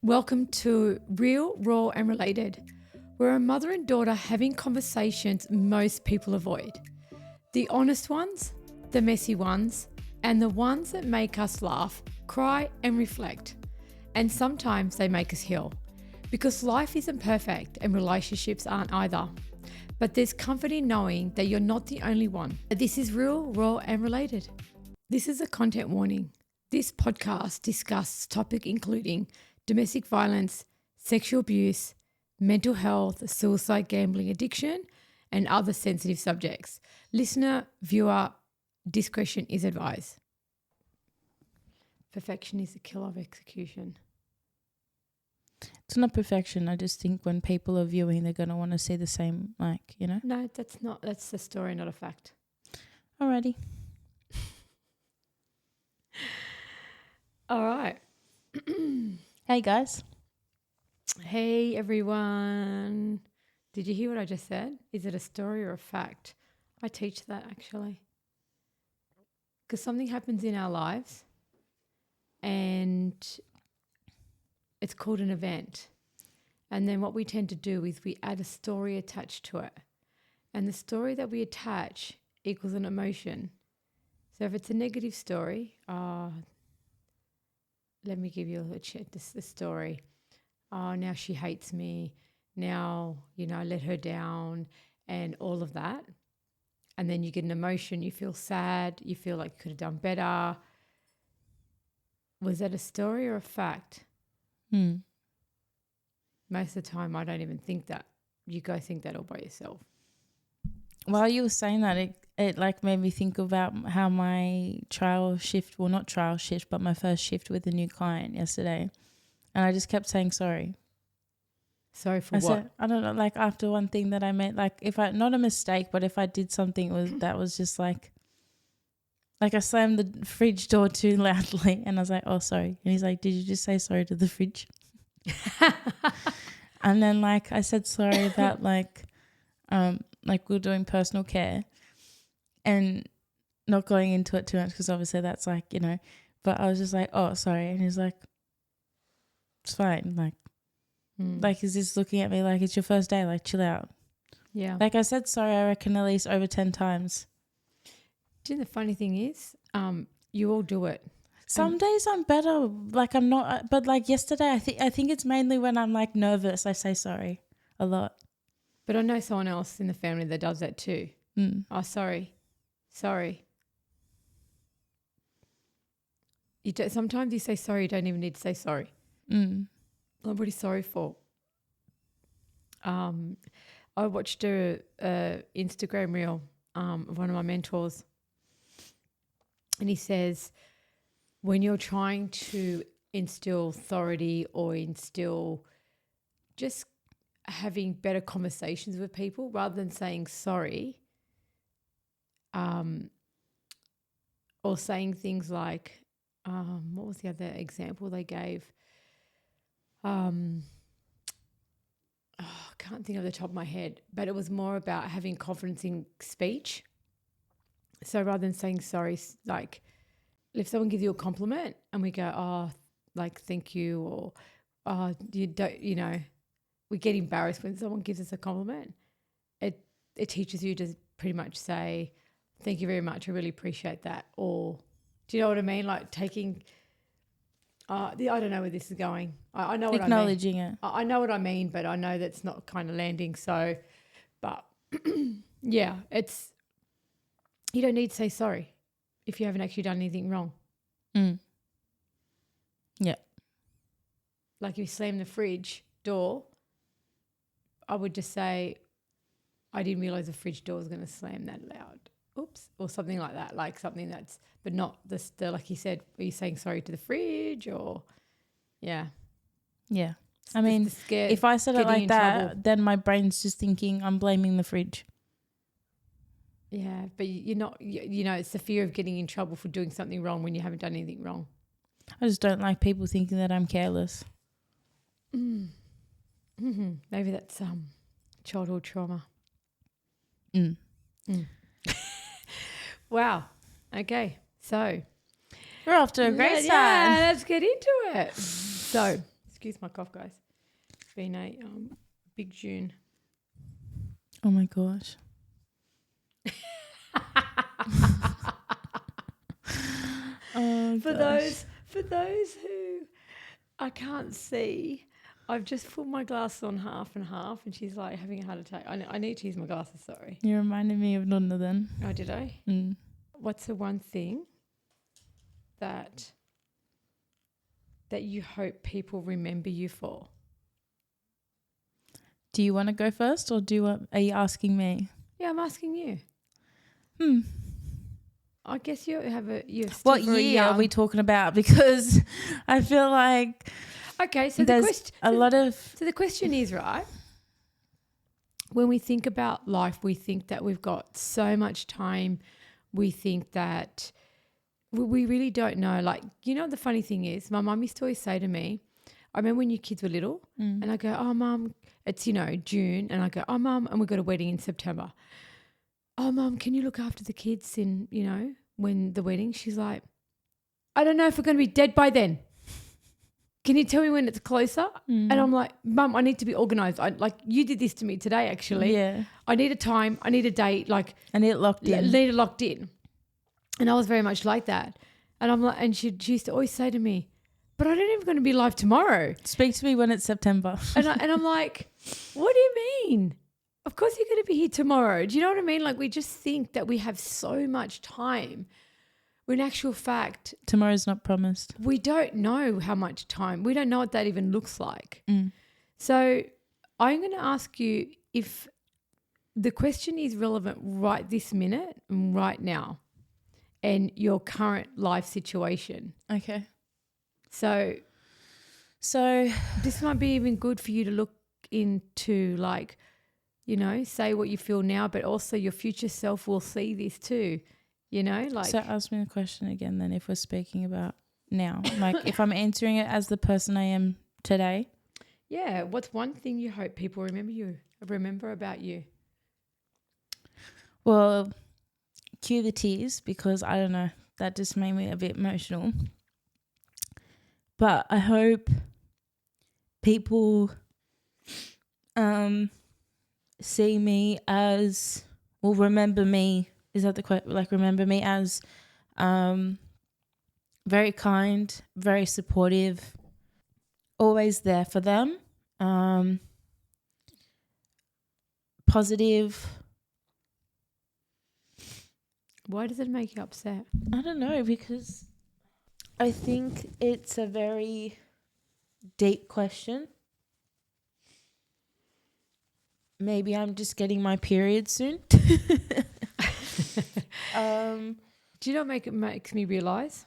Welcome to Real, Raw and Related. We're a mother and daughter having conversations most people avoid. The honest ones, the messy ones, and the ones that make us laugh, cry and reflect. And sometimes they make us heal. Because life isn't perfect and relationships aren't either. But there's comfort in knowing that you're not the only one. This is Real, Raw and Related. This is a content warning. This podcast discusses topics including domestic violence, sexual abuse, mental health, suicide, gambling, addiction, and other sensitive subjects. Listener, viewer, discretion is advised. Perfection is the killer of execution. It's not perfection. I just think when people are viewing, they're going to want to see the same, No, that's the story, not a fact. Alrighty. All right. Hey, guys. Hey, everyone. Did you hear what I just said? Is it a story or a fact? I teach that actually. Because something happens in our lives and it's called an event. And then what we tend to do is we add a story attached to it. And the story that we attach equals an emotion. So if it's a negative story, let me give you the story. Oh, now she hates me. Now, I let her down and all of that. And then you get an emotion. You feel sad. You feel like you could have done better. Was that a story or a fact? Most of the time, I don't even think that. You go think that all by yourself. While you were saying that, it made me think about how my my first shift with a new client yesterday. And I just kept saying sorry. Sorry for what? I don't know, after one thing that I made, not a mistake, but if I did something that was just I slammed the fridge door too loudly and I was like, oh, sorry. And he's like, did you just say sorry to the fridge? And then I said sorry about we were doing personal care and not going into it too much because obviously that's but I was just like, oh, sorry. And he's like, it's fine. He's just looking at me like it's your first day, chill out. Yeah. I said sorry, I reckon at least over 10 times. Do you know the funny thing is, you all do it. Some days I'm better, I'm not, but yesterday I think it's mainly when I'm nervous I say sorry a lot. But I know someone else in the family that does that too. Oh, sorry. Sometimes you say sorry, you don't even need to say sorry. What are you sorry for? I watched a Instagram reel of one of my mentors, and he says, when you're trying to instill authority or instill just having better conversations with people rather than saying sorry, or saying things like, what was the other example they gave? I can't think of the top of my head, but it was more about having confidence in speech. So rather than saying sorry, if someone gives you a compliment and we go, oh, thank you, or oh, you don't, we get embarrassed when someone gives us a compliment. It teaches you to pretty much say, thank you very much, I really appreciate that. Or do you know what I mean? Taking, I don't know where this is going. I know what I mean. Acknowledging it. I know what I mean, but I know that's not kind of landing. So, but yeah, you don't need to say sorry if you haven't actually done anything wrong. Yeah. If you slam the fridge door, I would just say, I didn't realize the fridge door was going to slam that loud. Oops. Or something like that. Something that's, but not like you said, are you saying sorry to the fridge or, yeah. Yeah. I mean, if I said it like that, then my brain's just thinking I'm blaming the fridge. Yeah, but you're not, it's the fear of getting in trouble for doing something wrong when you haven't done anything wrong. I just don't like people thinking that I'm careless. Maybe that's childhood trauma. Wow. Okay. So we're off to a great start. Yeah, let's get into it. So excuse my cough, guys. It's been a big June. Oh my gosh. Oh, For gosh. those who I can't see, I've just put my glasses on half and half, and she's like having a heart attack. I need to use my glasses. Sorry. You reminded me of Nonna then. Oh, did I? Mm. What's the one thing that you hope people remember you for? Do you want to go first, or are you asking me? Yeah, I'm asking you. I guess you're still What very year are young. we talking about? Because I feel like Okay, so there's a lot of... So the question is, right, when we think about life, we think that we've got so much time. We think that we really don't know. Like, you know, the funny thing is, my mum used to always say to me, I remember when your kids were little, and I go, oh, Mum, it's, June. And I go, oh, Mum, and we've got a wedding in September. Oh, Mum, can you look after the kids in, when the wedding? She's like, I don't know if we're going to be dead by then. Can you tell me when it's closer? And I'm like, Mum, I need to be organised. Like, you did this to me today, actually. Yeah. I need a time. I need a date. Like, I need it locked in. Need it locked in. And I was very much like that. And I'm like, and she used to always say to me, but I don't even going to be live tomorrow. Speak to me when it's September. And I'm like, what do you mean? Of course you're going to be here tomorrow. Do you know what I mean? Like, we just think that we have so much time, when in actual fact, Tomorrow's not promised. we don't know how much time. We don't know what that even looks like. So I'm going to ask you if the question is relevant right this minute and right now and your current life situation. Okay. So this might be even good for you to look into, like, say what you feel now, but also your future self will see this too, like. So ask me the question again then, if we're speaking about now. Like, if I'm answering it as the person I am today. Yeah, what's one thing you hope people remember about you? Well, cue the tears, because I don't know, that just made me a bit emotional. But I hope people see me as, well, remember me. Is that the quote? Like, remember me as very kind, very supportive, always there for them, positive. Why does it make you upset? I don't know, because I think it's a very deep question. Maybe I'm just getting my period soon. Do you know what it makes me realise?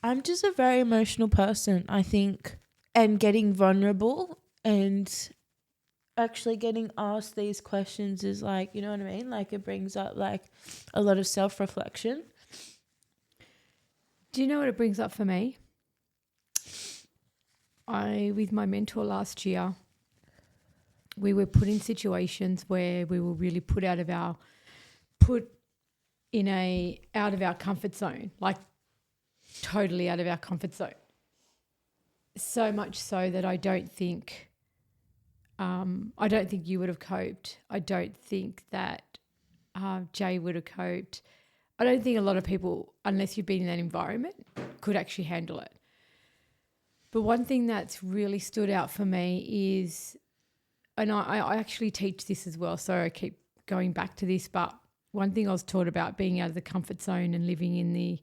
I'm just a very emotional person, I think, and getting vulnerable and actually getting asked these questions is like, you know what I mean? Like, it brings up like a lot of self-reflection. Do you know what it brings up for me? With my mentor last year, we were put in situations where we were really put out of our comfort zone, like totally out of our comfort zone. So much so that I don't think you would have coped. I don't think that Jay would have coped. I don't think a lot of people, unless you've been in that environment, could actually handle it. But one thing that's really stood out for me is, and I actually teach this as well, so I keep going back to this, but one thing I was taught about being out of the comfort zone and living in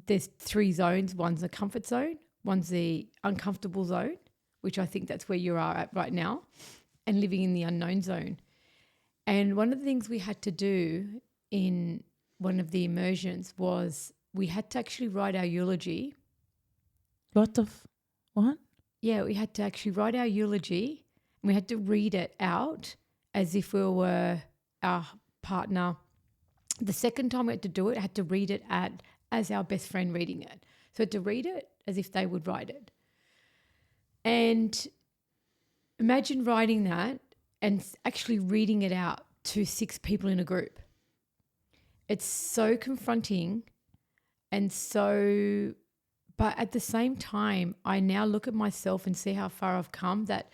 there's 3 zones. One's the comfort zone, one's the uncomfortable zone, which I think that's where you are at right now, and living in the unknown zone. And one of the things we had to do in one of the immersions was we had to actually write our eulogy. What? Yeah, we had to actually write our eulogy, and we had to read it out as if we were our partner. The second time we had to do it, I had to read it as our best friend reading it. So I had to read it as if they would write it. And imagine writing that and actually reading it out to 6 people in a group. It's so confronting and so But at the same time, I now look at myself and see how far I've come, that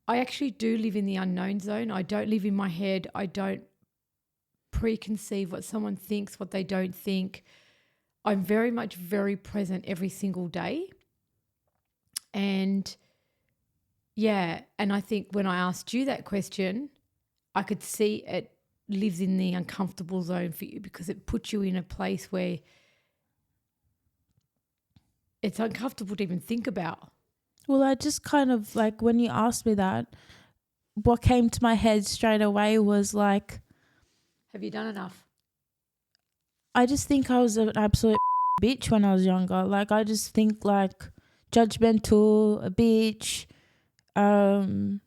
I actually do live in the unknown zone. I don't live in my head. I don't preconceive what someone thinks, what they don't think. I'm very much very present every single day. And yeah, and I think when I asked you that question, I could see it lives in the uncomfortable zone for you, because it puts you in a place where it's uncomfortable to even think about. Well, I just kind of like, when you asked me that, what came to my head straight away was like, Have you done enough? I just think I was an absolute bitch when I was younger. Like, I just think like judgmental, a bitch.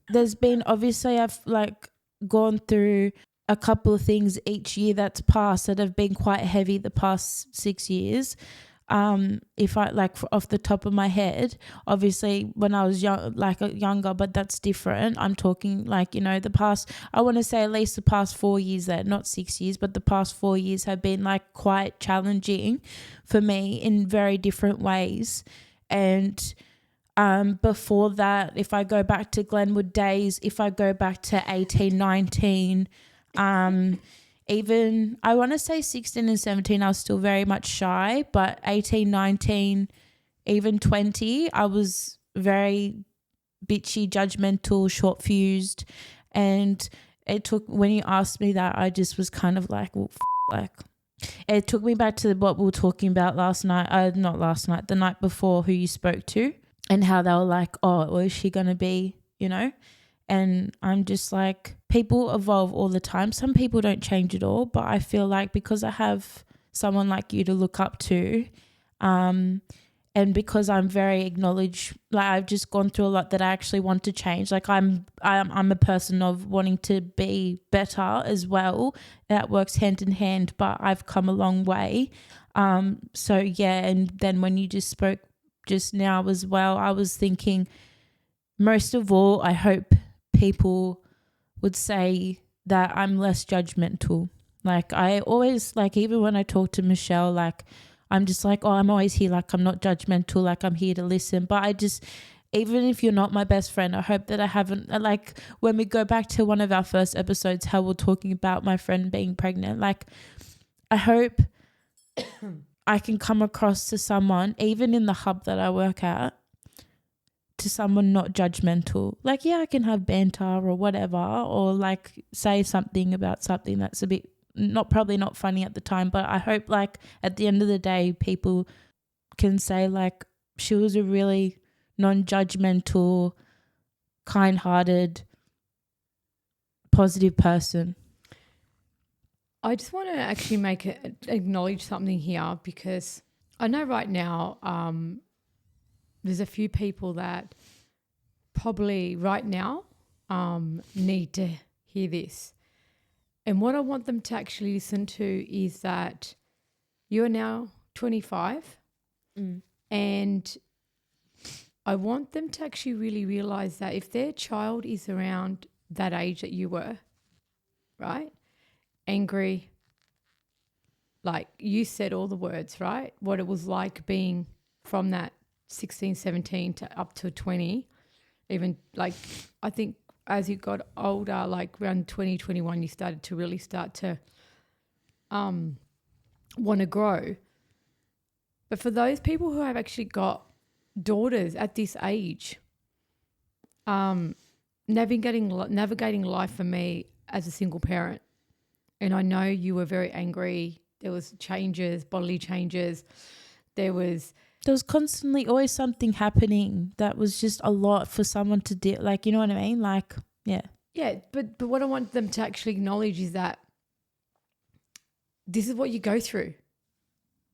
There's been, obviously I've like gone through a couple of things each year that's passed that have been quite heavy the past 6 years. If I like off the top of my head, obviously when I was younger, but that's different. I'm talking like, you know, the past, I want to say at least the past 4 years, that not 6 years, but the past 4 years have been like quite challenging for me in very different ways. And before that, if I go back to Glenwood days, if I go back to 18, 19, even I want to say 16 and 17, I was still very much shy, but 18, 19, even 20, I was very bitchy, judgmental, short fused. And it took, when you asked me that, I just was kind of like, well, like, it took me back to what we were talking about last night, not last night, the night before, who you spoke to, and how they were like, oh, well, is she going to be, you know? And I'm just like, people evolve all the time. Some people don't change at all, but I feel like because I have someone like you to look up to, and because I'm very acknowledged, like I've just gone through a lot that I actually want to change. Like I'm a person of wanting to be better as well. That works hand in hand, but I've come a long way. So yeah, and then when you just spoke just now as well, I was thinking, most of all, I hope people would say that I'm less judgmental. Like I always, like even when I talk to Michelle, like I'm just like, oh, I'm always here, like I'm not judgmental, like I'm here to listen. But I just, even if you're not my best friend, I hope that I haven't, like when we go back to one of our first episodes, how we're talking about my friend being pregnant, like I hope I can come across to someone, even in the hub that I work at, to someone not judgmental. Like, yeah, I can have banter or whatever, or like say something about something that's a bit probably not funny at the time, but I hope like at the end of the day people can say like she was a really non-judgmental, kind-hearted, positive person. I just want to actually acknowledge something here, because I know right now there's a few people that probably right now need to hear this. And what I want them to actually listen to is that you're now 25 and I want them to actually really realize that if their child is around that age that you were, right? Angry, like you said all the words, right? What it was like being from that 16, 17 to up to 20, even like I think as you got older, like around 20, 21, you started to really start to want to grow. But for those people who have actually got daughters at this age, navigating life for me as a single parent, and I know you were very angry. There was changes, bodily changes. There was constantly always something happening that was just a lot for someone to do. Like, you know what I mean? Like, yeah. Yeah, but what I want them to actually acknowledge is that this is what you go through,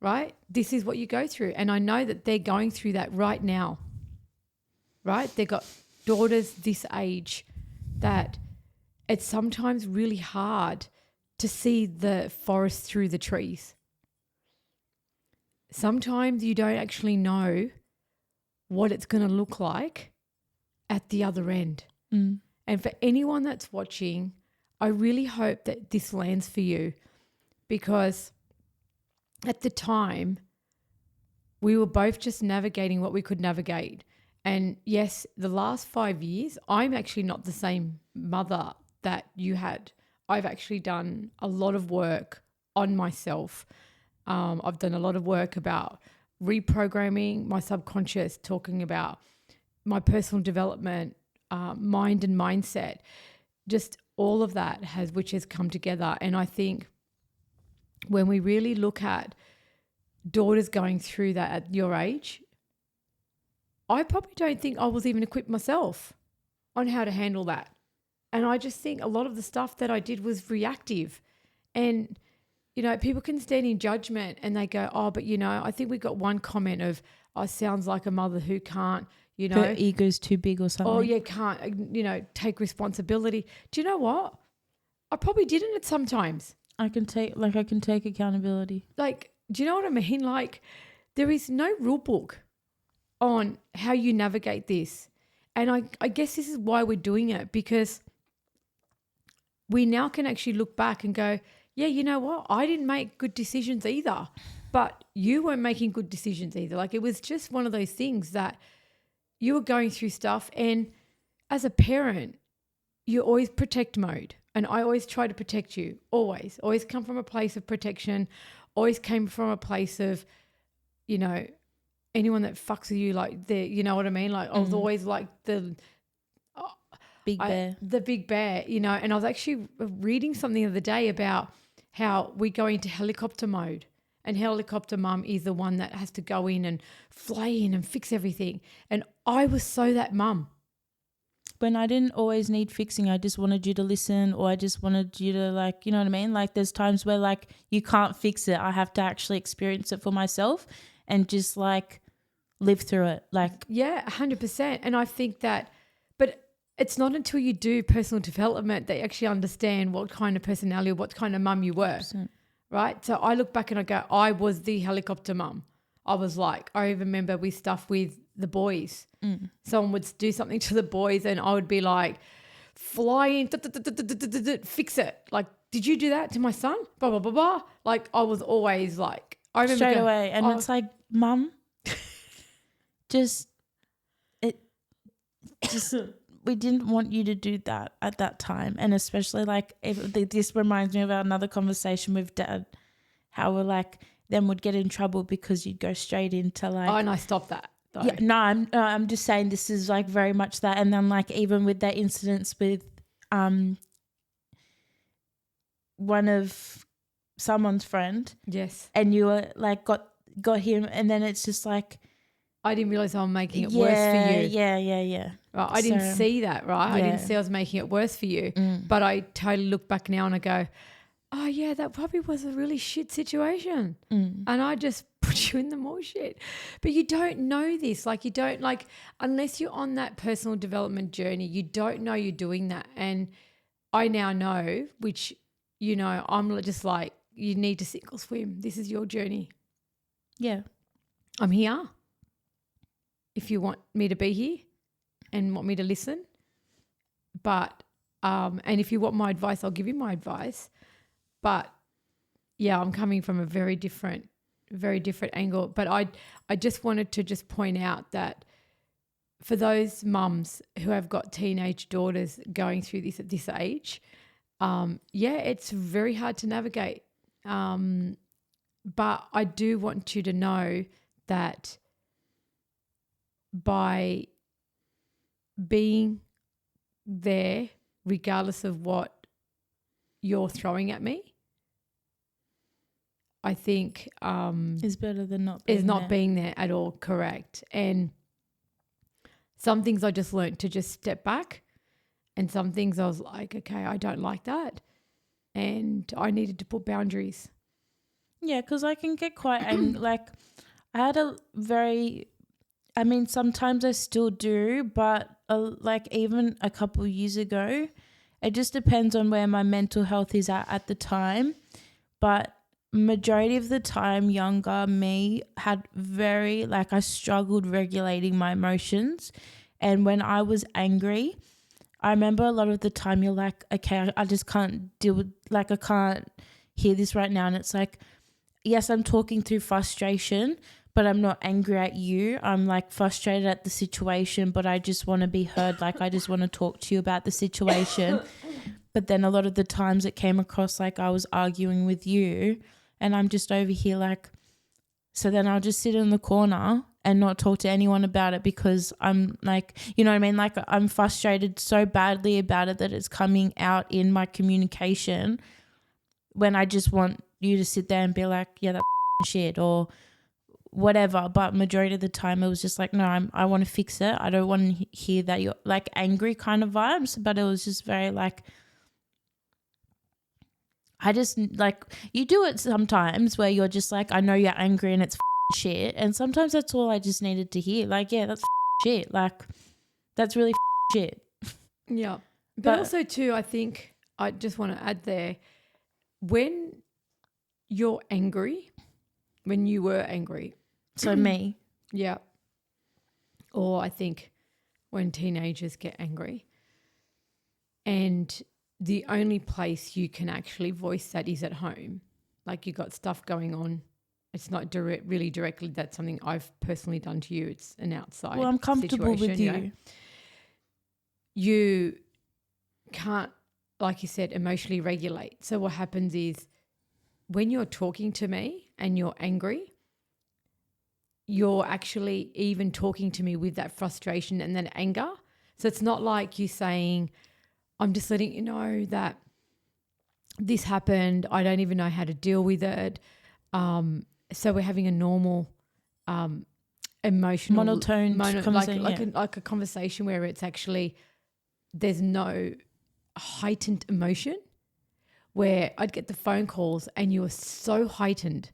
right? This is what you go through. And I know that they're going through that right now, right? They've got daughters this age that it's sometimes really hard to see the forest through the trees. Sometimes you don't actually know what it's going to look like at the other end. And for anyone that's watching, I really hope that this lands for you, because at the time, we were both just navigating what we could navigate. And yes, the last 5 years, I'm actually not the same mother that you had. I've actually done a lot of work on myself. I've done a lot of work about reprogramming my subconscious, talking about my personal development, mind and mindset, just all of that which has come together. And I think when we really look at daughters going through that at your age, I probably don't think I was even equipped myself on how to handle that. And I just think a lot of the stuff that I did was reactive. And, you know, people can stand in judgment and they go, oh, but, you know, I think we got one comment of, oh, sounds like a mother who can't, you know. Her ego's too big or something. Oh, yeah, can't, you know, take responsibility. Do you know what? I probably didn't at sometimes. I can take accountability. Like, do you know what I mean? Like, there is no rule book on how you navigate this. And I guess this is why we're doing it, because we now can actually look back and go, yeah, you know what? I didn't make good decisions either, but you weren't making good decisions either. Like, it was just one of those things that you were going through stuff. And as a parent, you always protect mode. And I always try to protect you, always come from a place of protection, always came from a place of, you know, anyone that fucks with you, like you know what I mean? Like I was always like the big bear, you know. And I was actually reading something the other day about how we go into helicopter mode, and helicopter mum is the one that has to go in and fly in and fix everything. And I was so that mum. When I didn't always need fixing, I just wanted you to listen, or I just wanted you to, like, you know what I mean? Like, there's times where, like, you can't fix it. I have to actually experience it for myself and just, like, live through it. Like, yeah, 100%. And I think that, but it's not until you do personal development that you actually understand what kind of personality or what kind of mum you were, 100%. right? So I look back and I go, I was the helicopter mum. I was like, I remember we stuff with the boys. Someone would do something to the boys and I would be like, fly in, fix it. Like, did you do that to my son? Blah, blah, blah, blah. Like, I was always like, I remember straight away. And it's like, Mum, we didn't want you to do that at that time. And especially, like, this reminds me of another conversation with Dad, how we're like, then would get in trouble because you'd go straight into, like, oh, and I stopped that. Though. Yeah, no, I'm just saying this is, like, very much that. And then, like, even with that incidents with one of someone's friend. Yes. And you were like got him, and then it's just like, I didn't realize I was making it worse for you. Yeah. Right. I didn't see that, right? I didn't see I was making it worse for you. But I totally look back now and I go, oh yeah, that probably was a really shit situation. And I just put you in the more shit. But you don't know this. Like, you don't, like, unless you're on that personal development journey, you don't know you're doing that. And I now know, which, you know, I'm just like, you need to sink or swim. This is your journey. Yeah. I'm here if you want me to be here and want me to listen. But, and if you want my advice, I'll give you my advice. But yeah, I'm coming from a very different angle. But I just wanted to just point out that for those mums who have got teenage daughters going through this at this age, yeah, it's very hard to navigate. But I do want you to know that by being there, regardless of what you're throwing at me, I think is better than not being there at all. Correct. And some things I just learned to just step back, and some things I was like, okay, I don't like that, and I needed to put boundaries. Yeah, because I can get quite angry. Like, I had sometimes I still do, but like even a couple years ago, it just depends on where my mental health is at the time. But majority of the time, younger me had I struggled regulating my emotions. And when I was angry, I remember a lot of the time you're like, okay, I just can't deal with, like, I can't hear this right now. And it's like, yes, I'm talking through frustration, but I'm not angry at you. I'm like frustrated at the situation, but I just want to be heard. Like, I just want to talk to you about the situation. But then a lot of the times it came across like I was arguing with you, and I'm just over here like, so then I'll just sit in the corner and not talk to anyone about it because I'm like, you know what I mean? Like, I'm frustrated so badly about it that it's coming out in my communication, when I just want you to sit there and be like, yeah, that's shit or whatever. But majority of the time it was just like, no, I want to fix it. I don't want to hear that you're like angry kind of vibes. But it was just very like, I just like, you do it sometimes where you're just like, I know you're angry and it's shit. And sometimes that's all I just needed to hear. Like, yeah, that's shit. Like, that's really shit. Yeah. But also too, I think I just want to add there, when you're angry, when you were angry. So me. Yeah. Or I think when teenagers get angry, and the only place you can actually voice that is at home. Like, you got stuff going on. It's not really directly. That's something I've personally done to you. It's an outside Well, I'm comfortable with you. You know? You can't, like you said, emotionally regulate. So what happens is, when you're talking to me and you're angry, you're actually even talking to me with that frustration and that anger. So it's not like you saying, I'm just letting you know that this happened. I don't even know how to deal with it. So we're having a normal emotional monotone conversation, like a conversation where it's actually, there's no heightened emotion, where I'd get the phone calls and you were so heightened,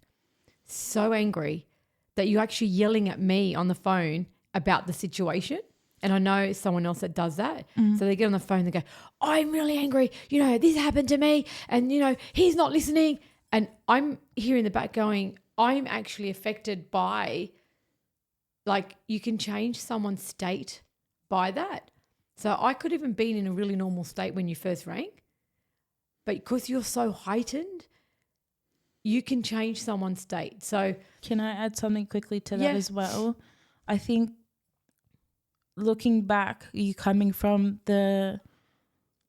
so angry that you're actually yelling at me on the phone about the situation. And I know someone else that does that. So they get on the phone and they go, I'm really angry. You know, this happened to me and, you know, he's not listening. And I'm here in the back going, I'm actually affected by, like, you can change someone's state by that. So I could have even been in a really normal state when you first rang, but because you're so heightened, you can change someone's state. So can I add something quickly to that as well? I think looking back, you coming from the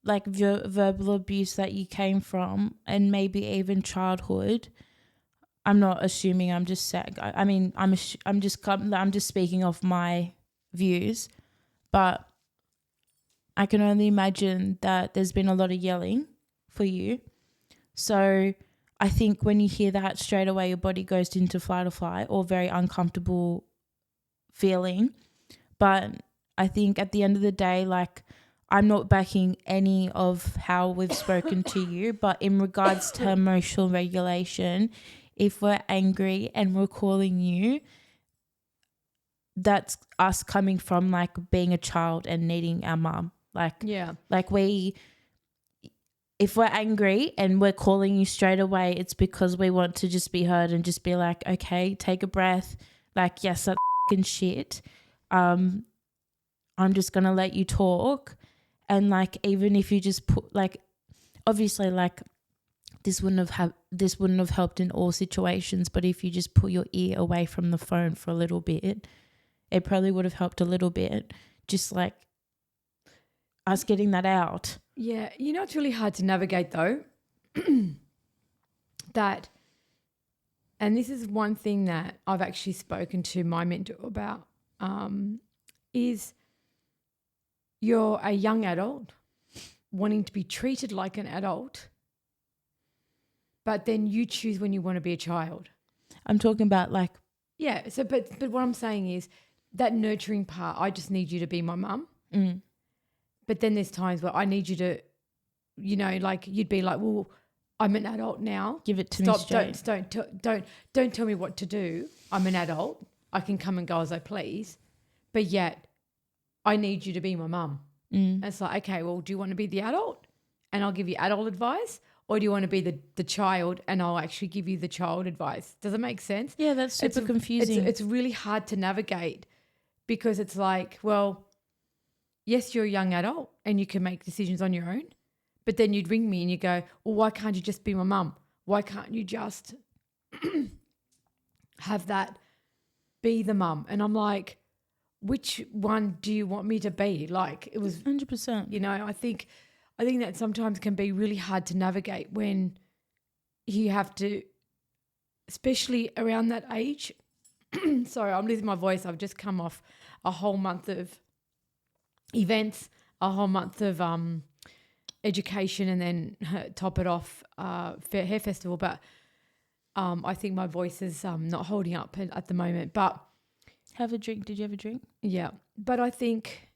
like verbal abuse that you came from, and maybe even childhood. I'm not assuming. I'm just saying. I mean, I'm just speaking of my views, but I can only imagine that there's been a lot of yelling for you. So I think when you hear that, straight away your body goes into flight or flight, or very uncomfortable feeling. But I think at the end of the day, like, I'm not backing any of how we've spoken to you, but in regards to emotional regulation, if we're angry and we're calling you, that's us coming from like being a child and needing our mum. Like, if we're angry and we're calling you straight away, it's because we want to just be heard and just be like, okay, take a breath. Like, yes, that's fucking shit. I'm just going to let you talk. And like, even if you just put like, obviously like this wouldn't have helped in all situations, but if you just put your ear away from the phone for a little bit, it probably would have helped a little bit. Just like us getting that out. Yeah, you know, it's really hard to navigate though. That, and this is one thing that I've actually spoken to my mentor about, is you're a young adult wanting to be treated like an adult, but then you choose when you want to be a child. I'm talking about like... Yeah, so but what I'm saying is that nurturing part, I just need you to be my mum. Mm. But then there's times where I need you to, you know, like you'd be like, well, I'm an adult now. Give it to me straight. Don't tell me what to do. I'm an adult. I can come and go as I please. But yet I need you to be my mum. And it's like, okay, well, do you want to be the adult and I'll give you adult advice? Or do you want to be the child and I'll actually give you the child advice? Does it make sense? Yeah, that's super confusing. It's really hard to navigate because it's like, well, yes, you're a young adult and you can make decisions on your own, but then you'd ring me and you go, well, why can't you just be my mum? Why can't you just have that be the mum. And I'm like, which one do you want me to be? Like, it was 100%. You know, I think that sometimes can be really hard to navigate when you have to, especially around that age. Sorry, I'm losing my voice. I've just come off a whole month of events, a whole month of education, and then top it off hair festival. But I think my voice is not holding up at the moment. But have a drink. Did you have a drink? Yeah, but I think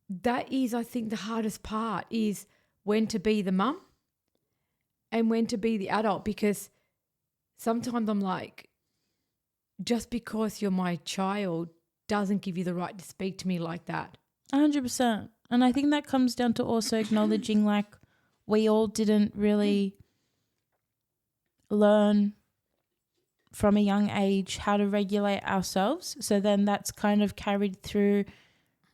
that is, the hardest part is when to be the mum and when to be the adult, because sometimes I'm like, just because you're my child doesn't give you the right to speak to me like that. 100%. And I think that comes down to also acknowledging like we all didn't really learn from a young age how to regulate ourselves. So then that's kind of carried through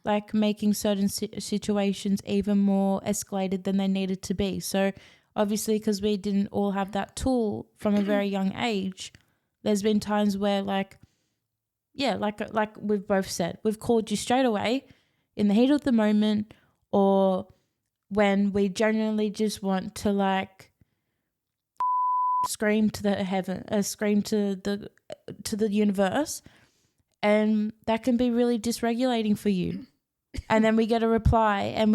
like making certain situations even more escalated than they needed to be. So obviously because we didn't all have that tool from a very young age, there's been times where like we've both said, we've called you straight away in the heat of the moment, or when we genuinely just want to like scream to the scream to the universe, and that can be really dysregulating for you. And then we get a reply and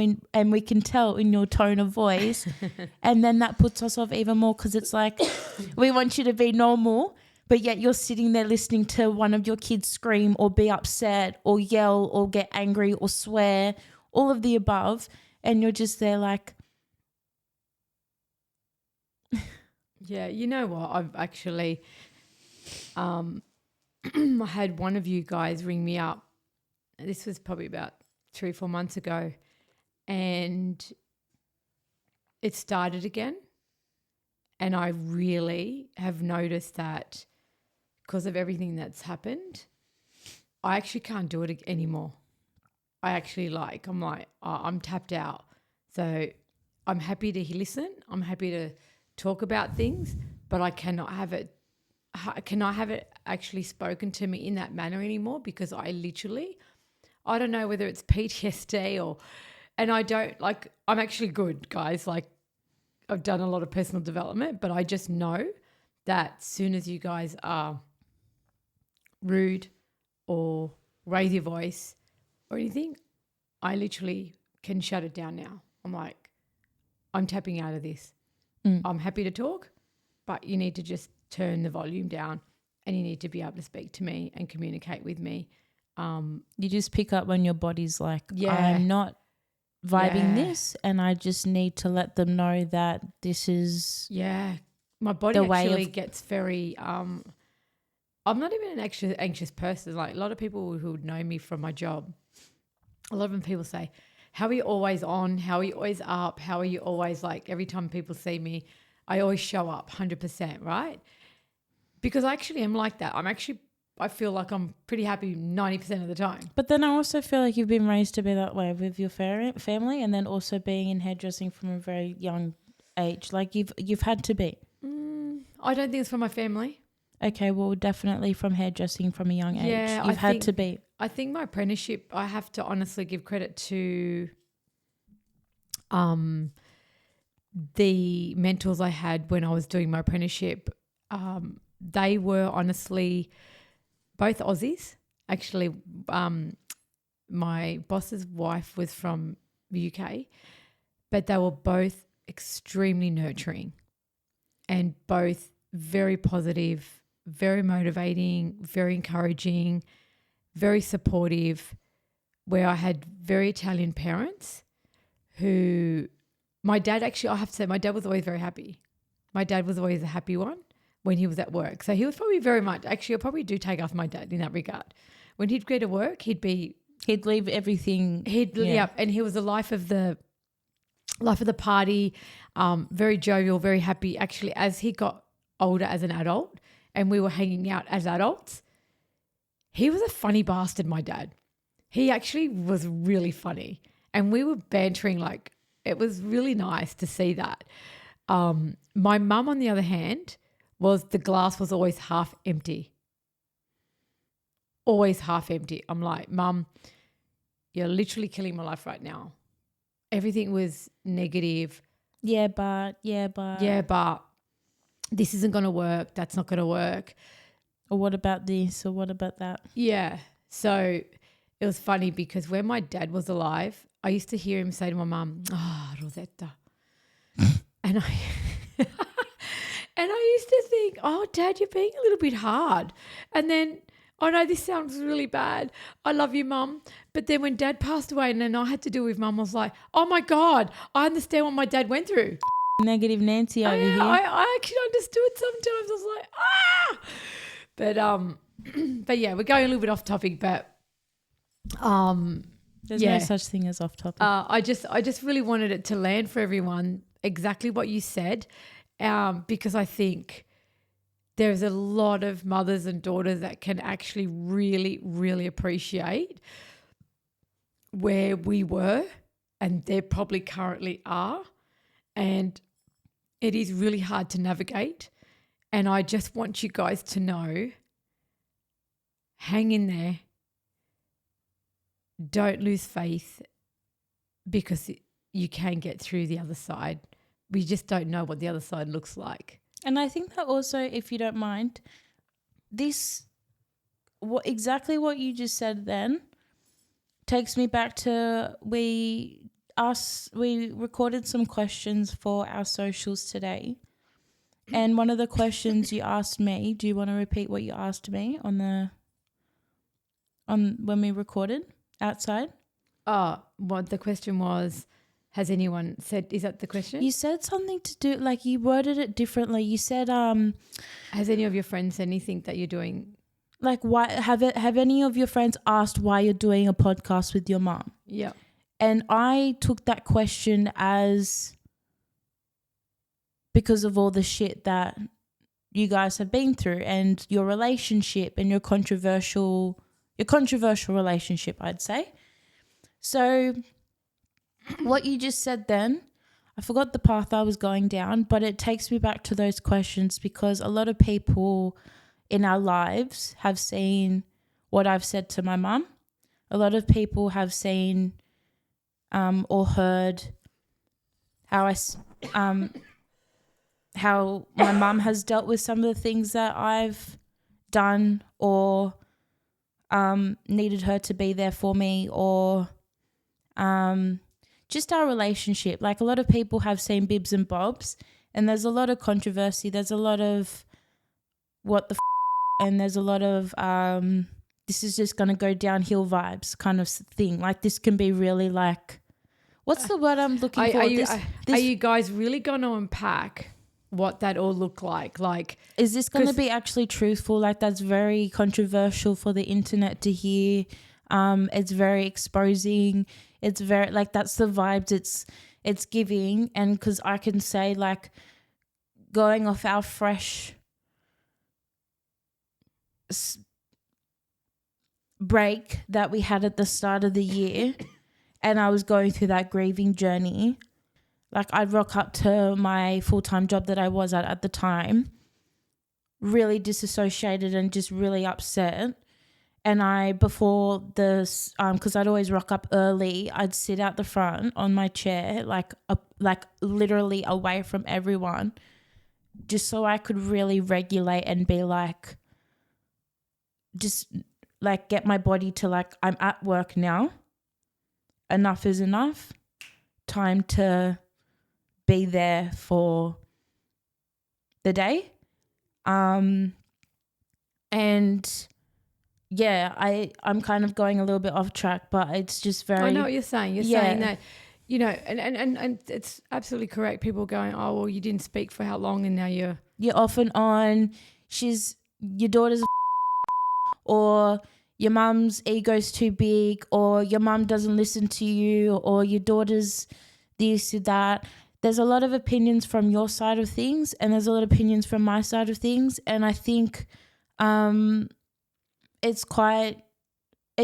we can tell in your tone of voice, and then that puts us off even more because it's like we want you to be normal, but yet you're sitting there listening to one of your kids scream or be upset or yell or get angry or swear, all of the above, and you're just there like... Yeah, you know what? I've actually I had one of you guys ring me up. This was probably about 3 or 4 months ago, and it started again. And I really have noticed that because of everything that's happened, I actually can't do it anymore. I actually I'm tapped out. So I'm happy to listen. I'm happy to talk about things, but I cannot have it actually spoken to me in that manner anymore, because I don't know whether it's PTSD and I don't like, I'm actually good, guys. Like, I've done a lot of personal development, but I just know that soon as you guys are rude or raise your voice or anything, I literally can shut it down now. I'm like, I'm tapping out of this. I'm happy to talk, but you need to just turn the volume down and you need to be able to speak to me and communicate with me. You just pick up when your body's like, Yeah. I'm not vibing this, and I just need to let them know that this is... Yeah. My body actually gets very... I'm not even an anxious person. Like, a lot of people who would know me from my job, a lot of them people say, how are you always on? How are you always up? How are you always like, every time people see me, I always show up 100%, right? Because I actually am like that. I feel like I'm pretty happy 90% of the time. But then I also feel like you've been raised to be that way with your family, and then also being in hairdressing from a very young age. Like you've had to be. I don't think it's from my family. Okay, well, definitely from hairdressing from a young age. Yeah, You've had to be. I think my apprenticeship, I have to honestly give credit to the mentors I had when I was doing my apprenticeship. They were honestly both Aussies. Actually, my boss's wife was from the UK, but they were both extremely nurturing and both very positive, very motivating, very encouraging, very supportive, where I had very Italian parents who... My dad, actually, I have to say, my dad was always very happy. My dad was always a happy one when he was at work. So he was probably very much... Actually, I probably do take after my dad in that regard. When he'd go to work, he'd leave everything. And he was the life of the party, very jovial, very happy. Actually, as he got older as an adult and we were hanging out as adults, he was a funny bastard, my dad. He actually was really funny. And we were bantering, like, it was really nice to see that. My mum, on the other hand, the glass was always half empty. always half empty. I'm like, Mum, you're literally killing my life right now. Everything was negative. Yeah, but this isn't going to work. That's not going to work. Or what about this? Or what about that? Yeah. So it was funny because when my dad was alive, I used to hear him say to my mum, Rosetta. and I and I used to think, oh, Dad, you're being a little bit hard. And then, oh no, this sounds really bad. I love you, Mum. But then when Dad passed away and then I had to deal with Mum, I was like, oh my God, I understand what my dad went through. Negative Nancy over here. I actually understood sometimes. I was like, But yeah, we're going a little bit off topic, but there's no such thing as off topic. I just really wanted it to land for everyone exactly what you said, because I think there's a lot of mothers and daughters that can actually really, really appreciate where we were and they probably currently are. And it is really hard to navigate. And I just want you guys to know, hang in there. Don't lose faith, because you can get through the other side. We just don't know what the other side looks like. And I think that also, if you don't mind, exactly what you just said then takes me back to we recorded some questions for our socials today. And one of the questions you asked me, do you want to repeat what you asked me on when we recorded outside? What the question was, has anyone said, is that the question? You said something to do, like you worded it differently. You said, has any of your friends said anything that you're doing? Like, why have any of your friends asked why you're doing a podcast with your mom? Yeah. And I took that question as because of all the shit that you guys have been through and your relationship and your controversial relationship, I'd say. So what you just said then, I forgot the path I was going down, but it takes me back to those questions because a lot of people in our lives have seen what I've said to my mum. A lot of people have seen or heard how how my mum has dealt with some of the things that I've done or needed her to be there for me, or just our relationship. Like, a lot of people have seen bibs and bobs, and there's a lot of controversy. There's a lot of what the and there's a lot of this is just going to go downhill vibes kind of thing. Like, this can be really like, what's the word I'm looking for? Are you guys really going to unpack what that all looked like? Like, is this going to be actually truthful? Like, that's very controversial for the internet to hear. It's very exposing. It's very, like, that's the vibes it's giving. And because I can say, like, going off our fresh break that we had at the start of the year, and I was going through that grieving journey, like, I'd rock up to my full-time job that I was at the time, really disassociated and just really upset. And before this, because I'd always rock up early, I'd sit out the front on my chair, like literally away from everyone, just so I could really regulate and be like, just like get my body to like, I'm at work now. Enough is enough. Time to be there for the day. And yeah, I'm kind of going a little bit off track, but it's just very... I know what you're saying. You're saying that, you know, and it's absolutely correct. People are going, oh, well, you didn't speak for how long and now you're off and on. Your daughter's or your mum's ego's too big, or your mum doesn't listen to you, or your daughter's this or that. There's a lot of opinions from your side of things, and there's a lot of opinions from my side of things. And I think it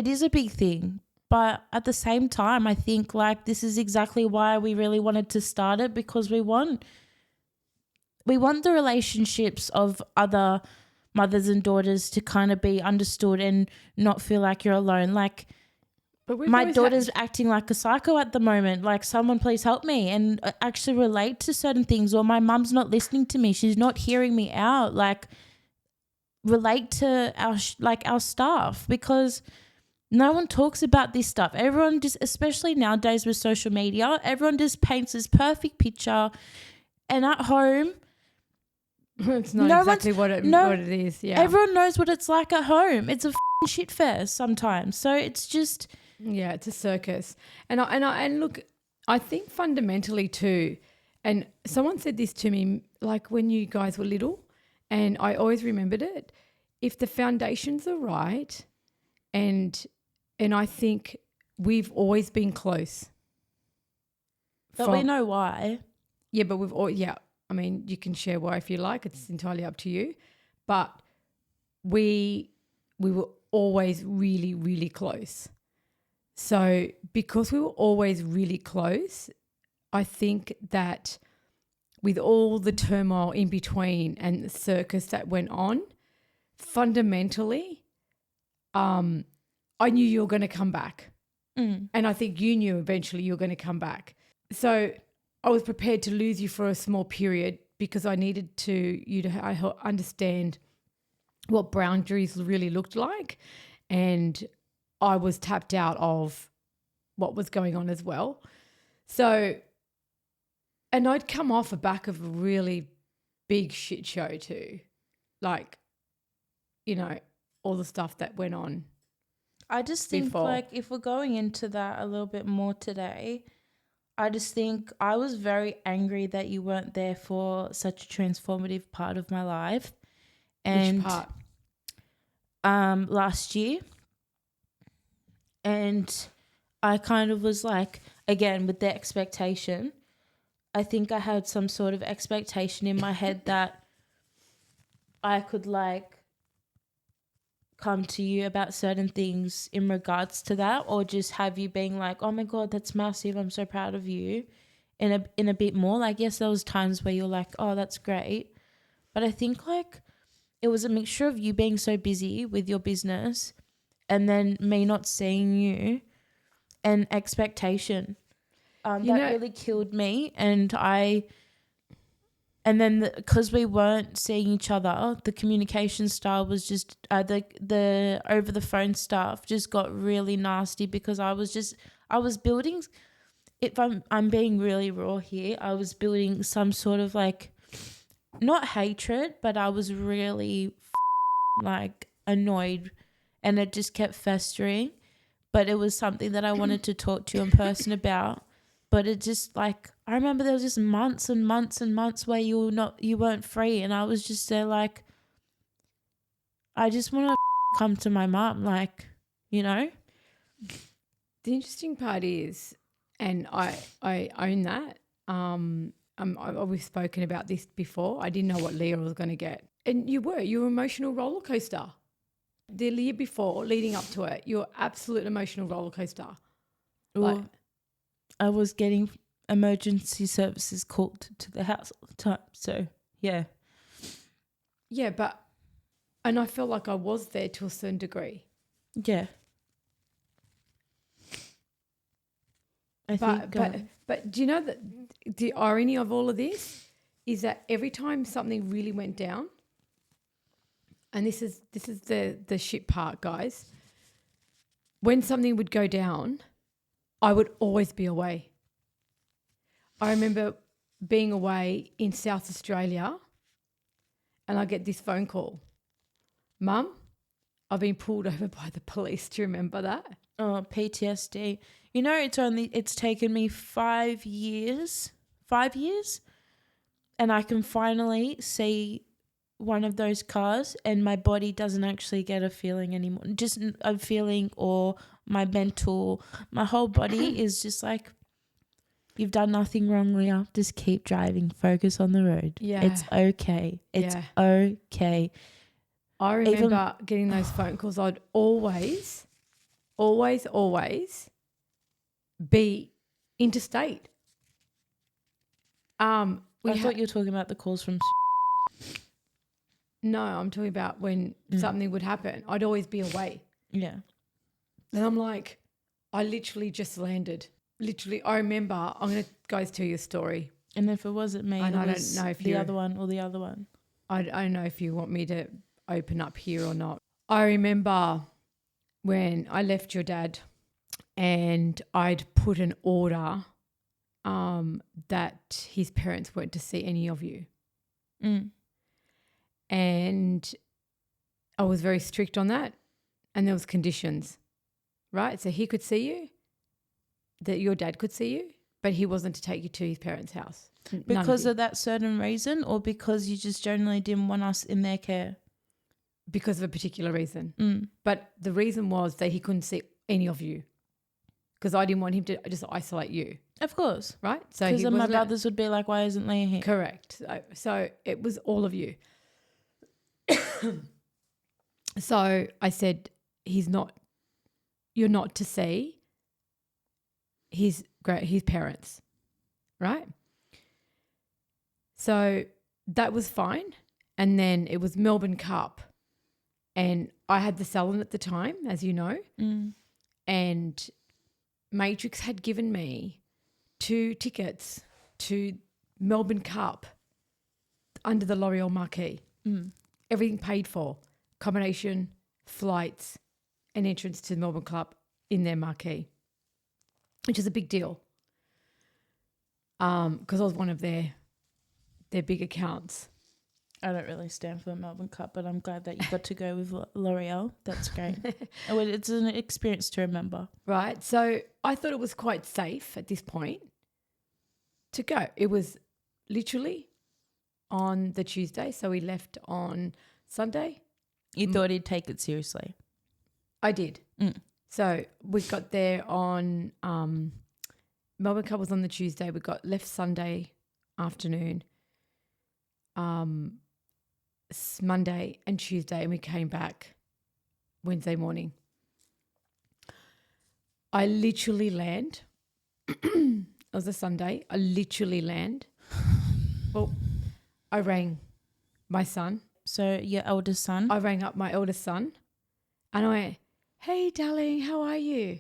is a big thing. But at the same time, I think like this is exactly why we really wanted to start it, because we want the relationships of other mothers and daughters to kind of be understood and not feel like you're alone. Like, But we've my always daughter's acting like a psycho at the moment. Like, someone please help me and actually relate to certain things. Or my mum's not listening to me. She's not hearing me out. Like, relate to our staff, because no one talks about this stuff. Everyone just, especially nowadays with social media, everyone just paints this perfect picture. And at home, it's not exactly what it is. Yeah. Everyone knows what it's like at home. It's a shit fest sometimes. So it's just... Yeah, it's a circus. And look, I think fundamentally too, and someone said this to me, like when you guys were little, and I always remembered it. If the foundations are right, and I think we've always been close. But we know why. Yeah, but I mean, you can share why if you like. It's entirely up to you. But we were always really, really close. So because we were always really close, I think that with all the turmoil in between and the circus that went on, fundamentally, I knew you were going to come back. And I think you knew eventually you were going to come back. So I was prepared to lose you for a small period because I needed you to understand what boundaries really looked like. And I was tapped out of what was going on as well. So, and I'd come off the back of a really big shit show too. Like, you know, all the stuff that went on. I just think like if we're going into that a little bit more today, I just think I was very angry that you weren't there for such a transformative part of my life. And which part? Last year. And I kind of was like, again, with the expectation, I think I had some sort of expectation in my head that I could like come to you about certain things in regards to that, or just have you being like, oh my God, that's massive, I'm so proud of you, in a bit more. Like, yes, there was times where you're like, oh, that's great. But I think like it was a mixture of you being so busy with your business and then me not seeing you and expectation. That really killed me. And then because we weren't seeing each other, the communication style was just the over the phone stuff just got really nasty, because I was building, if I'm being really raw here, I was building some sort of like, not hatred, but I was really like annoyed, and it just kept festering. But it was something that I wanted to talk to you in person about. But it just like, I remember there was just months and months and months where you weren't free, and I was just there like, I just want to come to my mum, like, you know. The interesting part is, and I own that. We've spoken about this before. I didn't know what Leah was going to get, and you were emotional roller coaster. The year before, leading up to it, your absolute emotional roller coaster. Like, I was getting emergency services called to the house all the time. So, yeah. Yeah, and I felt like I was there to a certain degree. Yeah. But do you know that the irony of all of this is that every time something really went down, and this is the shit part, guys, when something would go down, I would always be away. I remember being away in South Australia, and I get this phone call. Mum, I've been pulled over by the police. Do you remember that? Oh, PTSD. You know, it's taken me 5 years, and I can finally see one of those cars, and my body doesn't actually get a feeling anymore. Just a feeling, or my whole body is just like, you've done nothing wrong, Leah. Just keep driving. Focus on the road. Yeah. It's okay. It's okay. I remember getting those phone calls. I'd always be interstate. I thought you were talking about the calls from... No, I'm talking about when something would happen. I'd always be away. Yeah. And I'm like, I literally just landed. Literally, I remember, I'm going to guys tell you a story. And if it wasn't me, And it I was don't know if the other one or the other one. I don't know if you want me to open up here or not. I remember when I left your dad and I'd put an order that his parents weren't to see any of you. And I was very strict on that. And there was conditions, right? So he could see you, that your dad could see you, but he wasn't to take you to his parents' house. Because of that certain reason, or because you just generally didn't want us in their care? Because of a particular reason. But the reason was that he couldn't see any of you because I didn't want him to just isolate you. Of course. Right? So because then my brothers would be like, why isn't Leah here? Correct. So it was all of you. So I said, you're not to see his parents, right? So that was fine. And then it was Melbourne Cup. And I had the Salon at the time, as you know. And Matrix had given me 2 tickets to Melbourne Cup under the L'Oreal marquee. Everything paid for. Accommodation, flights, and entrance to the Melbourne Club in their marquee, which is a big deal. Because I was one of their big accounts. I don't really stand for the Melbourne Cup, but I'm glad that you got to go with L'Oreal. That's great. It's an experience to remember. Right. So I thought it was quite safe at this point to go. It was literally on the Tuesday. So we left on Sunday. You thought he'd take it seriously? I did. So we got there on Melbourne Cup was on the Tuesday. We got left Sunday afternoon. Monday and Tuesday, and we came back Wednesday morning. I literally land. It was a Sunday. I literally land. Well, I rang my son. So your eldest son? I rang up my eldest son and I went, hey, darling, how are you?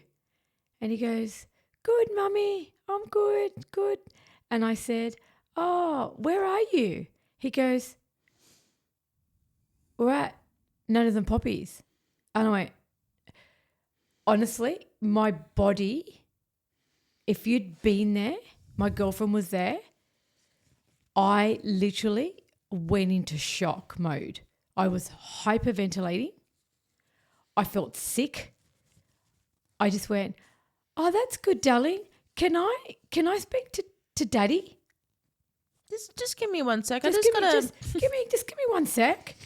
And he goes, good, mummy. I'm good. And I said, oh, where are you? He goes, we're at None of Them Poppies. And I went, honestly, my body, if you'd been there, my girlfriend was there, I literally went into shock mode. I was hyperventilating. I felt sick. I just went, oh, that's good, darling. Can I speak to Daddy? Just give me 1 sec. Just give me 1 sec.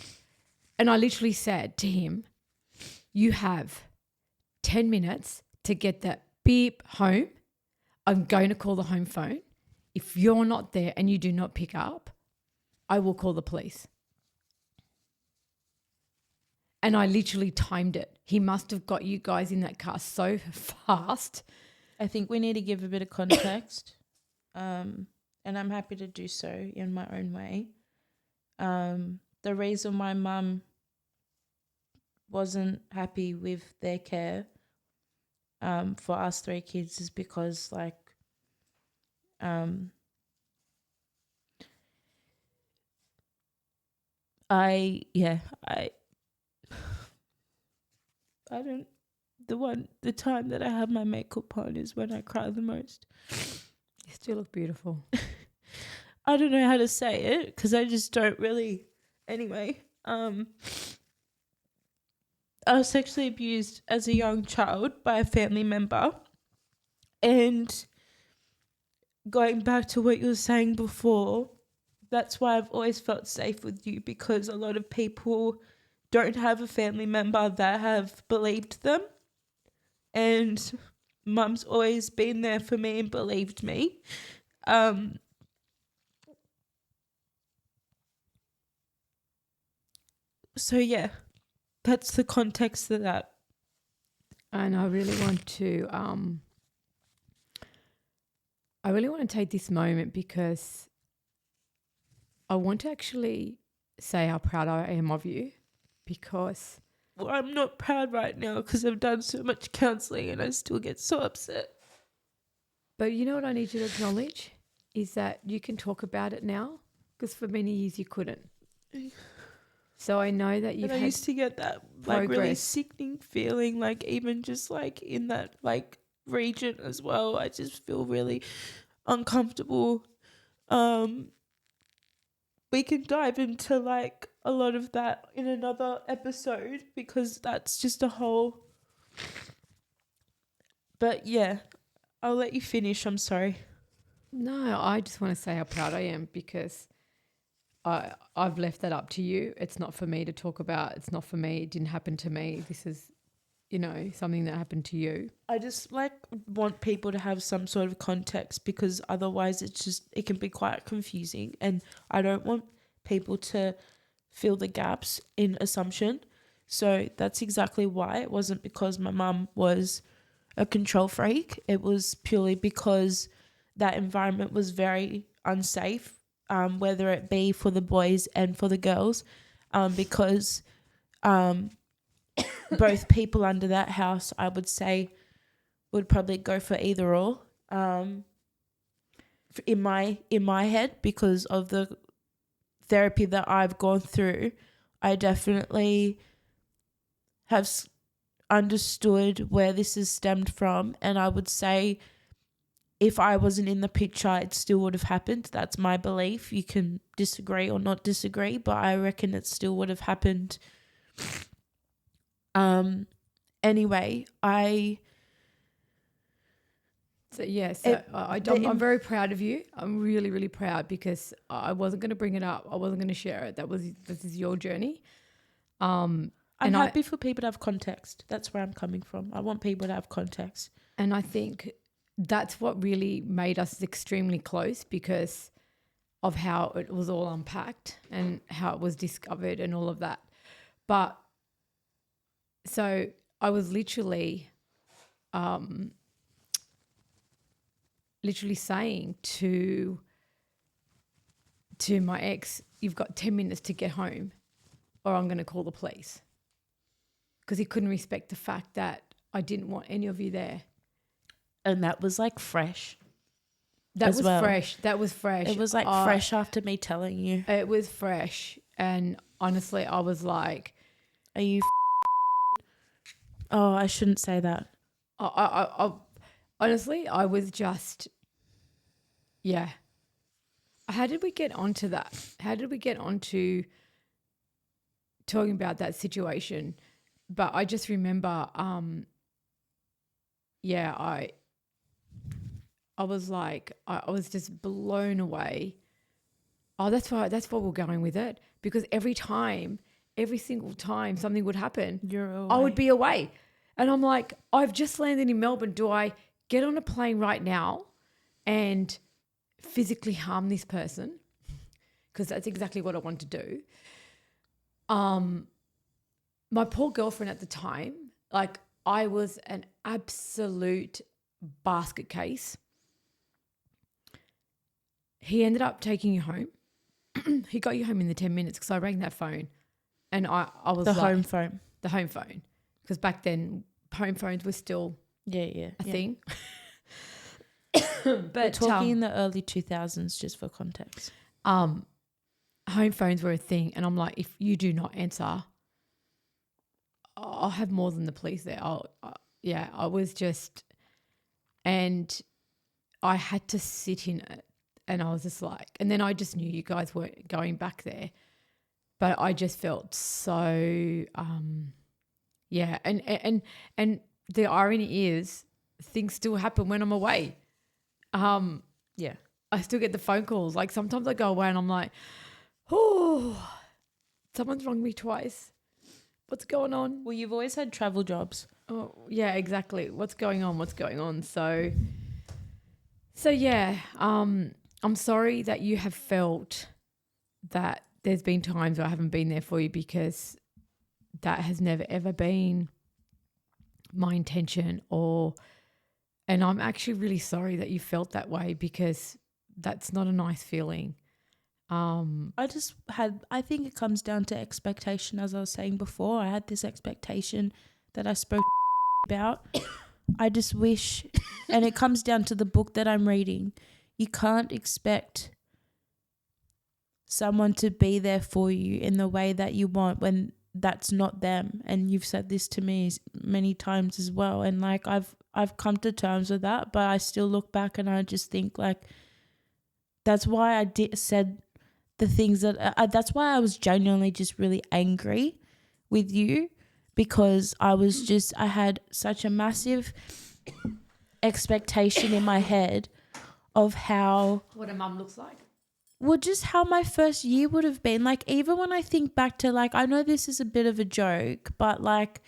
And I literally said to him, you have 10 minutes to get that beep home. I'm going to call the home phone. If you're not there and you do not pick up, I will call the police. And I literally timed it. He must have got you guys in that car so fast. I think we need to give a bit of context. And I'm happy to do so in my own way. The reason my mum wasn't happy with their care for us 3 kids is because the time that I have my makeup on is when I cry the most. You still look beautiful. I don't know how to say it because I just don't really. Anyway, I was sexually abused as a young child by a family member. And going back to what you were saying before, that's why I've always felt safe with you, because a lot of people don't have a family member that have believed them. And Mum's always been there for me and believed me. So yeah, that's the context of that. And I really want to take this moment because I want to actually say how proud I am of you, because Well, I'm not proud right now because I've done so much counselling and I still get so upset. but you know what I need you to acknowledge is that you can talk about it now, because for many years you couldn't. So I know that you've And I had used to get that like really progress. sickening feeling, like even just like in that like region as well. I just feel really uncomfortable. We can dive into like a lot of that in another episode because that's just a whole. But yeah, I'll let you finish. I'm sorry. No, I just want to say how proud I am, because I've left that up to you. It's not for me to talk about. It's not for me. It didn't happen to me. This is, something that happened to you. I just like want people to have some sort of context because otherwise it can be quite confusing, and I don't want people to fill the gaps in assumption. So that's exactly why. It wasn't because my mum was a control freak. It was purely because that environment was very unsafe, whether it be for the boys and for the girls, because both people under that house, I would say, would probably go for either or. In my head, because of the therapy that I've gone through, I definitely have understood where this has stemmed from, and I would say if I wasn't in the picture, it still would have happened. That's my belief. You can disagree or not disagree, but I reckon it still would have happened. Anyway, I'm very proud of you. I'm really, really proud, because I wasn't going to bring it up. I wasn't going to share it. This is your journey. I'm happy for people to have context. That's where I'm coming from. I want people to have context. And I think that's what really made us extremely close, because of how it was all unpacked and how it was discovered and all of that. But so I was literally saying to my ex, you've got 10 minutes to get home or I'm going to call the police, because he couldn't respect the fact that I didn't want any of you there. And that was like fresh. That was fresh. It was like fresh after me telling you. It was fresh. And honestly, I was like, are you Oh, I shouldn't say that. I honestly, I was just, yeah. How did we get onto that? How did we get onto talking about that situation? But I just remember, I was like, I was just blown away. Oh, that's why we're going with it, because every single time something would happen, I would be away. And I'm like, I've just landed in Melbourne. Do I get on a plane right now and physically harm this person? Because that's exactly what I want to do. My poor girlfriend at the time, like, I was an absolute basket case. He ended up taking you home. He got you home in the 10 minutes, because I rang that phone and I was the home phone. The home phone. Because back then home phones were still a thing. But we're talking in the early 2000s, just for context. Home phones were a thing, and I'm like, if you do not answer, I'll have more than the police there. I was just, and I had to sit in it, and I was just like, and then I just knew you guys weren't going back there, but I just felt so, and the irony is things still happen when I'm away. I still get the phone calls. Like, sometimes I go away and I'm like, oh, someone's rung me twice. What's going on? Well, you've always had travel jobs. Oh, yeah, exactly. What's going on? So yeah, I'm sorry that you have felt that there's been times where I haven't been there for you, because that has never, ever been my intention. And I'm actually really sorry that you felt that way, because that's not a nice feeling. I think it comes down to expectation. As I was saying before, I had this expectation that I spoke about. I just wish, and it comes down to the book that I'm reading. You can't expect someone to be there for you in the way that you want when that's not them. And you've said this to me many times as well. And like I've come to terms with that, but I still look back and I just think like that's why I said the things that that's why I was genuinely just really angry with you, because I had such a massive expectation in my head of how what a mum looks like. Well, just how my first year would have been. Like, even when I think back to, like, I know this is a bit of a joke, but, like,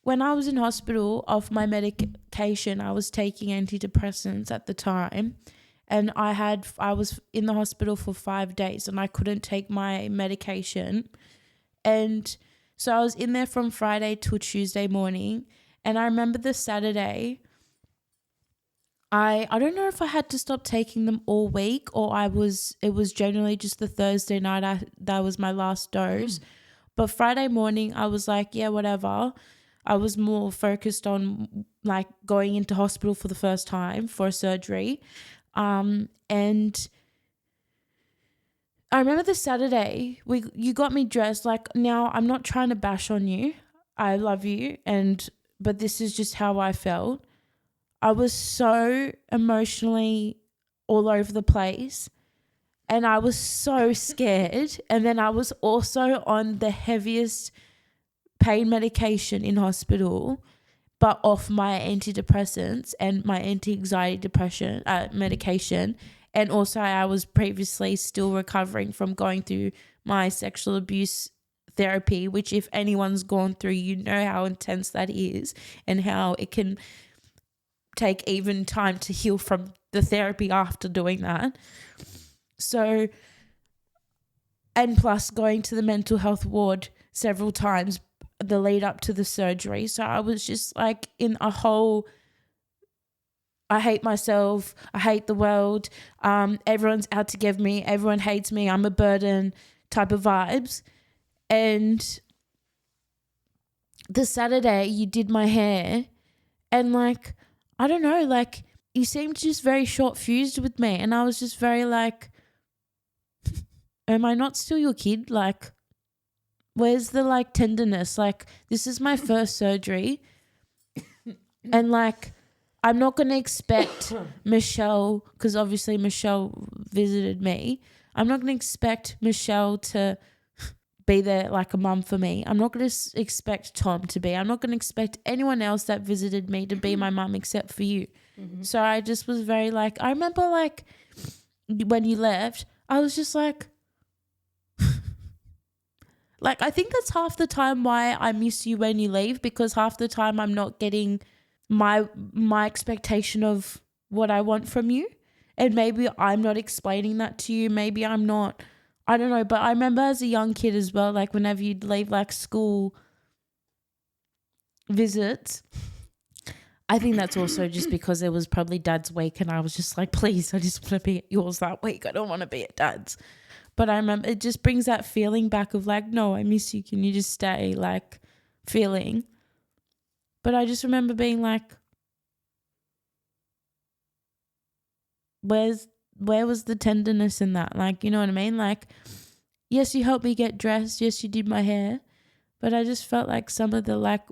when I was in hospital off my medication, I was taking antidepressants at the time, and I was in the hospital for 5 days, and I couldn't take my medication. And so I was in there from Friday till Tuesday morning, and I remember the Saturday, I don't know if I had to stop taking them all week or it was generally just the Thursday night that was my last dose. But Friday morning I was like, yeah, whatever. I was more focused on like going into hospital for the first time for a surgery. And I remember the Saturday you got me dressed. Like, now I'm not trying to bash on you. I love you, but this is just how I felt. I was so emotionally all over the place and I was so scared. And then I was also on the heaviest pain medication in hospital, but off my antidepressants and my anti-anxiety depression medication. And also I was previously still recovering from going through my sexual abuse therapy, which if anyone's gone through, you know how intense that is and how it can take even time to heal from the therapy after doing that. So, and plus going to the mental health ward several times the lead up to the surgery. So I was just like in a whole, I hate myself, I hate the world, everyone's out to get me, everyone hates me, I'm a burden type of vibes. And the Saturday you did my hair and like, I don't know, like you seemed just very short fused with me. And I was just very like, am I not still your kid? Like, where's the like tenderness? Like, this is my first surgery. And like, I'm not going to expect Michelle, because obviously Michelle visited me. I'm not going to expect Michelle to be there like a mum for me. I'm not going to expect Tom to be. I'm not going to expect anyone else that visited me to be my mum except for you. Mm-hmm. So I just was very like, I remember like when you left, I was just like, like, I think that's half the time why I miss you when you leave, because half the time I'm not getting my expectation of what I want from you. And maybe I'm not explaining that to you. Maybe I'm not, I don't know. But I remember as a young kid as well, like whenever you'd leave like school visits, I think that's also just because it was probably Dad's week and I was just like, please, I just want to be at yours that week. I don't want to be at Dad's. But I remember it just brings that feeling back of like, no, I miss you. Can you just stay, like, feeling? But I just remember being like, where was the tenderness in that? Like, you know what I mean? Like, yes, you helped me get dressed. Yes, you did my hair. But I just felt like some of the like,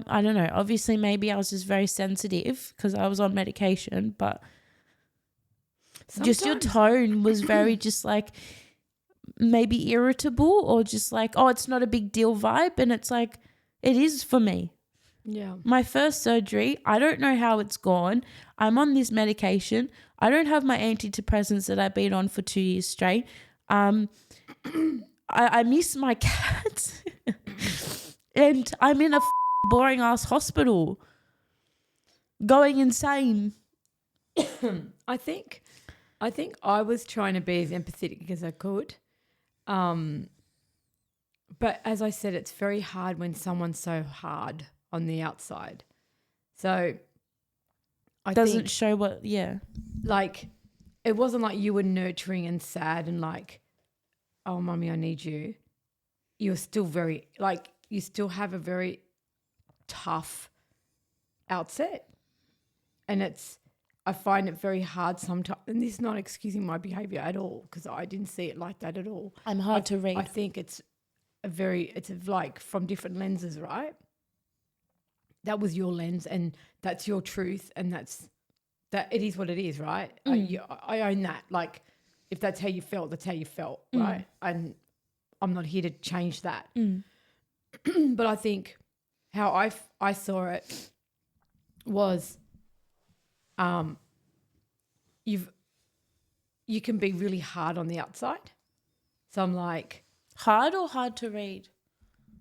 I don't know. Obviously, maybe I was just very sensitive because I was on medication, but sometimes just your tone was very just like maybe irritable or just like, oh, it's not a big deal vibe. And it's like, it is for me. Yeah. My first surgery, I don't know how it's gone. I'm on this medication. I don't have my antidepressants that I've been on for 2 years straight. I miss my cats. And I'm in a boring ass hospital going insane. I think I was trying to be as empathetic as I could. But as I said, it's very hard when someone's so hard on the outside. So I doesn't think, show what, yeah. like, it wasn't like you were nurturing and sad and like, oh, mommy, I need you. You're still very, like, you still have a very tough outset. And I find it very hard sometimes, and this is not excusing my behavior at all because I didn't see it like that at all. I'm hard to read. I think it's like from different lenses, right? That was your lens and that's your truth and that it is what it is, right? I own that. Like, if that's how you felt, that's how you felt, right? And I'm not here to change that. But I think how I saw it was you can be really hard on the outside. So I'm like... Hard or hard to read?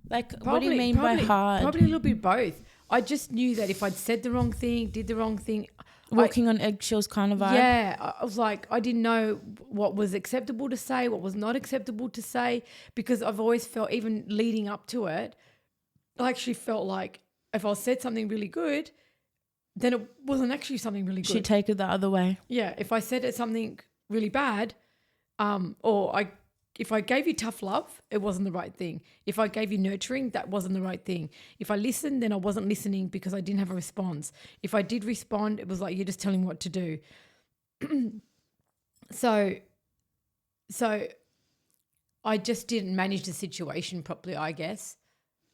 Like, what do you mean by hard? Probably a little bit both. I just knew that if I'd said the wrong thing, did the wrong thing... Walking on eggshells kind of vibe? Yeah. I was like, I didn't know what was acceptable to say, what was not acceptable to say, because I've always felt, even leading up to it, I actually felt like if I said something really good, then it wasn't actually something really good. She'd take it the other way. Yeah. If I said it something really bad, if I gave you tough love, it wasn't the right thing. If I gave you nurturing, that wasn't the right thing. If I listened, then I wasn't listening because I didn't have a response. If I did respond, it was like, you're just telling me what to do. So I just didn't manage the situation properly, I guess.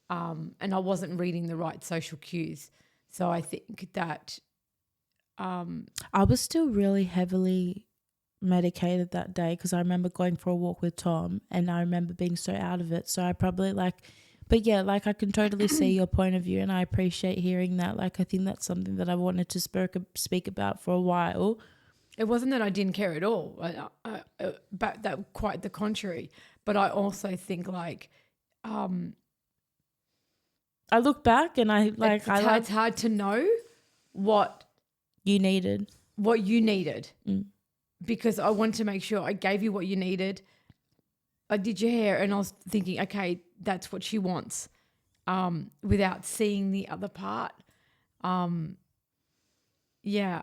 And I wasn't reading the right social cues. So I think that... I was still really heavily medicated that day because I remember going for a walk with Tom and I remember being so out of it. So I probably but yeah, like I can totally see your point of view and I appreciate hearing that. Like I think that's something that I wanted to speak about for a while. It wasn't that I didn't care at all, but that quite the contrary. But I also think like... I look back and it's hard to know what you needed. Because I wanted to make sure I gave you what you needed. I did your hair and I was thinking, okay, that's what she wants, without seeing the other part. Yeah.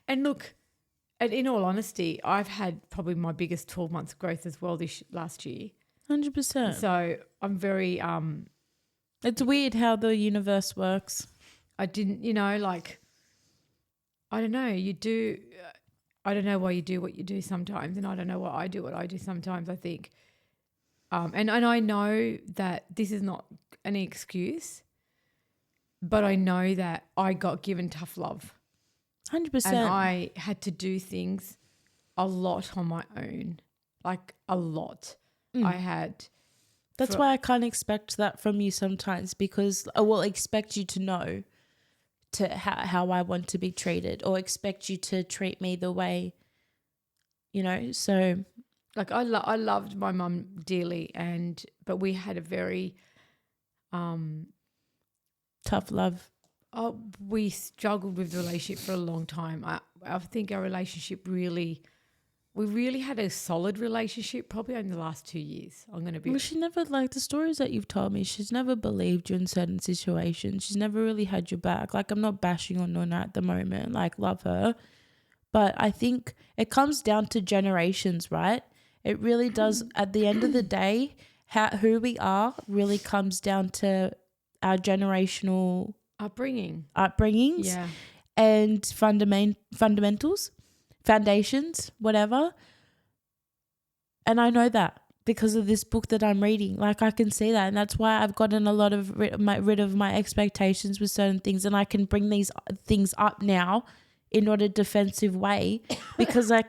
And look, and in all honesty, I've had probably my biggest 12 months growth as well this last year. 100%. So I'm very... It's weird how the universe works. I didn't, like, I don't know, you do... I don't know why you do what you do sometimes, and I don't know why I do what I do sometimes, I think. And I know that this is not any excuse, but I know that I got given tough love. 100%. And I had to do things a lot on my own, like a lot. I had... That's why I can't expect that from you sometimes, because I will expect you to know to how I want to be treated, or expect you to treat me the way, so. Like I loved my mum dearly, but we had a very tough love. We struggled with the relationship for a long time. I think our relationship we really had a solid relationship probably in the last 2 years. I'm going to be... Well, she never, like the stories that you've told me, she's never believed you in certain situations. She's never really had your back. Like, I'm not bashing on Nona at the moment. Like, love her. But I think it comes down to generations, right? It really does. At the end of the day, who we are really comes down to our generational... upbringings. Yeah. And fundamentals. Foundations, whatever. And I know that because of this book that I'm reading. Like I can see that, and that's why I've gotten a lot of rid of my expectations with certain things, and I can bring these things up now in not a defensive way because I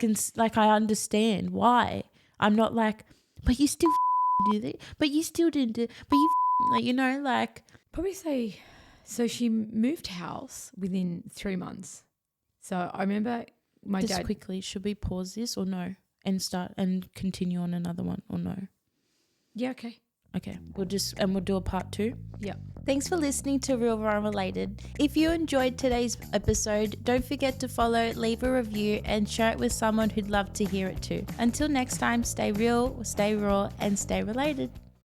understand why. I'm not like, but you still do that, but you still didn't do, but you probably say. So she moved house within 3 months. So I remember. Just quickly, should we pause this or no? And start and continue on another one or no? Yeah, okay. Okay. We'll do a part 2. Yeah. Thanks for listening to Real Raw Related. If you enjoyed today's episode, don't forget to follow, leave a review, and share it with someone who'd love to hear it too. Until next time, stay real, stay raw, and stay related.